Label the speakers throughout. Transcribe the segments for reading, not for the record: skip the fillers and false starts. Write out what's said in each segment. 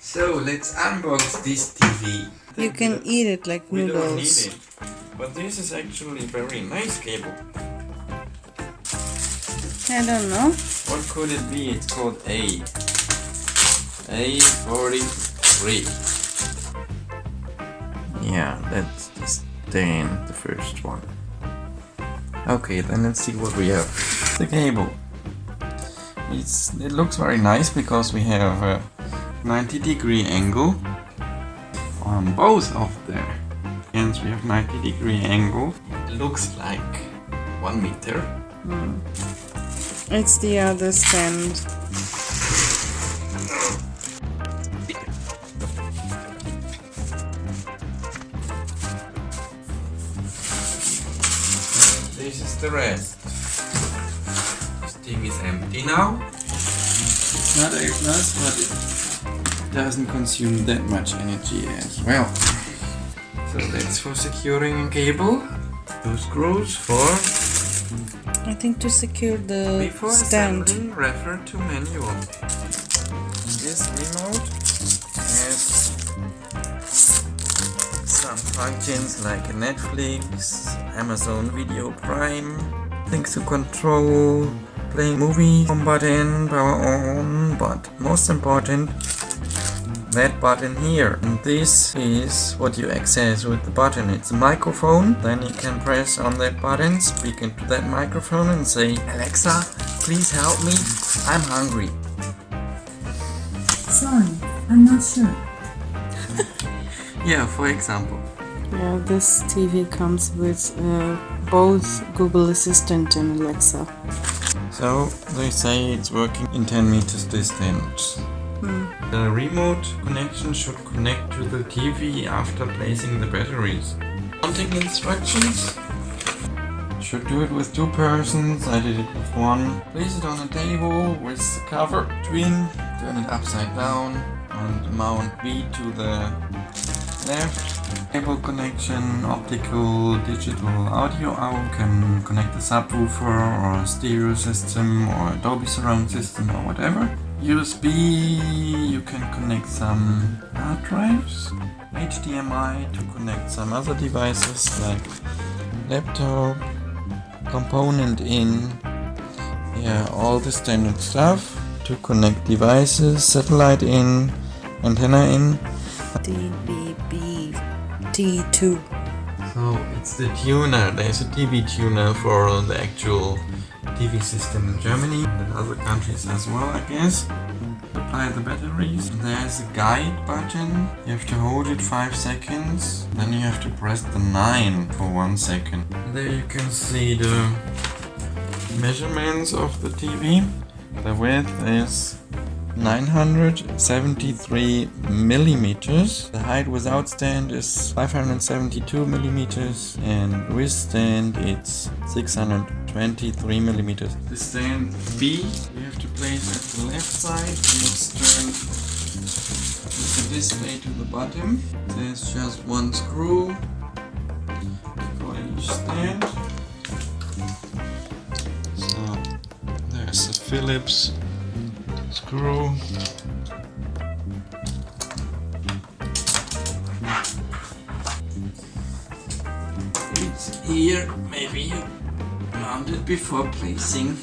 Speaker 1: So let's unbox this TV.
Speaker 2: You can eat it like
Speaker 1: We
Speaker 2: noodles.
Speaker 1: don't need it, but this is actually very nice cable.
Speaker 2: I don't know.
Speaker 1: What could it be? It's called A43. Yeah, that's the stand, the first one. Okay, then let's see what we have. The cable. It looks very nice because we have a 90-degree angle on both of the ends. We have 90-degree angle. It looks like 1 meter.
Speaker 2: It's the other stand.
Speaker 1: This is the rest. This thing is empty now. It's not A+, but it doesn't consume that much energy as well. So that's for securing a cable. 2 screws for
Speaker 2: I think to secure the
Speaker 1: before
Speaker 2: stand.
Speaker 1: assembling, refer to manual. This remote has some functions like Netflix, Amazon Video Prime, things to control, play movie, home button, power on, but most important, that button here. And this is what you access with the button. It's a microphone. Then you can press on that button, speak into that microphone and say, Alexa, please help me, I'm hungry.
Speaker 3: Sorry, I'm not sure.
Speaker 1: Yeah, for example.
Speaker 2: Yeah, this TV comes with both Google Assistant and Alexa.
Speaker 1: So they say it's working in 10 meters distance. The remote connection should connect to the TV after placing the batteries. Mounting instructions. Should do it with 2 persons. I did it with 1. Place it on a table with the cover between. Turn it upside down and mount B to the left. Cable connection, optical, digital audio out. Can connect a subwoofer or a stereo system or Dolby surround system or whatever. USB, you can connect some hard drives. HDMI to connect some other devices like laptop, component in, yeah, all the standard stuff. To connect devices, satellite in, antenna in.
Speaker 2: DBB T2.
Speaker 1: So it's the tuner. There's a TV tuner for the actual TV system in Germany and in other countries as well, I guess. Apply the batteries. There's a guide button. You have to hold it 5 seconds. Then you have to press the 9 for 1 second. There you can see the measurements of the TV. The width is 973 millimeters. The height without stand is 572 millimeters, and with stand it's 623 millimeters. The stand B you have to place at the left side. It's turned with the display to the bottom. There's just 1 screw for each stand. So there's a Phillips screw. It's here, maybe you mount it before placing.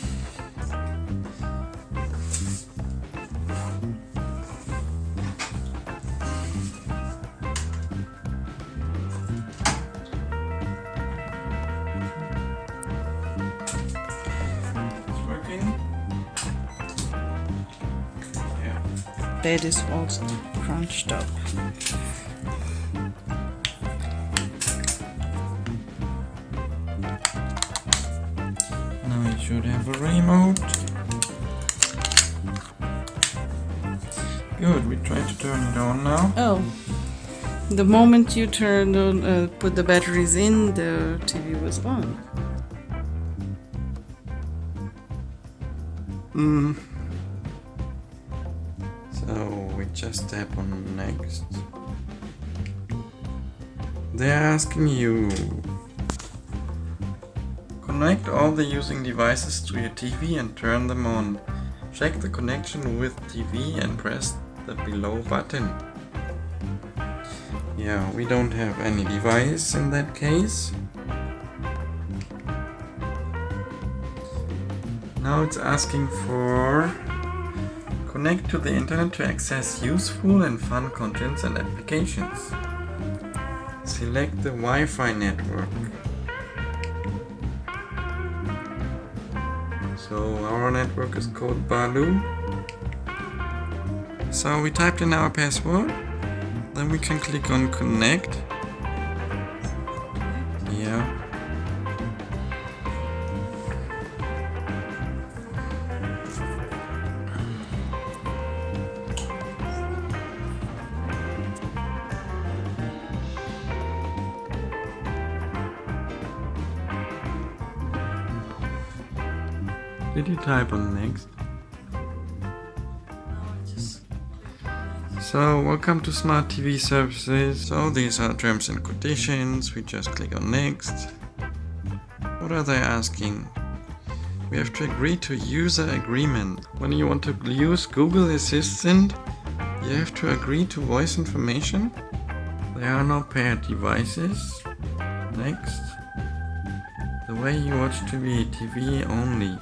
Speaker 1: It's working.
Speaker 2: That is also crunched up.
Speaker 1: Now you should have a remote. Good, we try to turn it on now.
Speaker 2: Oh, the moment you turned on, put the batteries in, the TV was on.
Speaker 1: So we just tap on next. They're asking you connect all the using devices to your TV and turn them on. Check the connection with TV and press the below button. Yeah, we don't have any device in that case. Now it's asking for connect to the internet to access useful and fun contents and applications. Select the Wi-Fi network. So our network is called Balu. So we typed in our password. Then we can click on connect. Yeah. Did you type on next? So, welcome to Smart TV Services. So, these are terms and conditions. We just click on next. What are they asking? We have to agree to user agreement. When you want to use Google Assistant, you have to agree to voice information. There are no paired devices. Next. The way you watch TV only.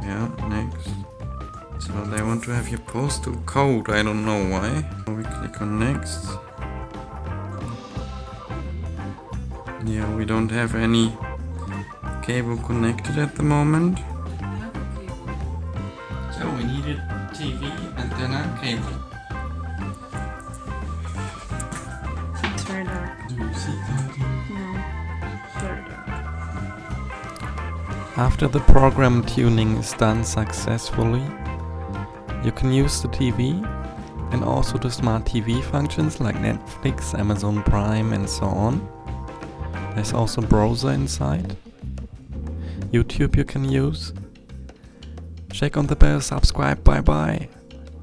Speaker 1: Yeah, next. So they want to have your postal code, I don't know why. We click on next. Yeah, we don't have any cable connected at the moment. So we needed TV, antenna, cable.
Speaker 2: It's very dark.
Speaker 1: Do you see that?
Speaker 2: No. Very dark.
Speaker 3: After the program tuning is done successfully, you can use the TV and also the smart TV functions like Netflix, Amazon Prime and so on. There's also a browser inside. YouTube you can use. Check on the bell, subscribe, bye bye.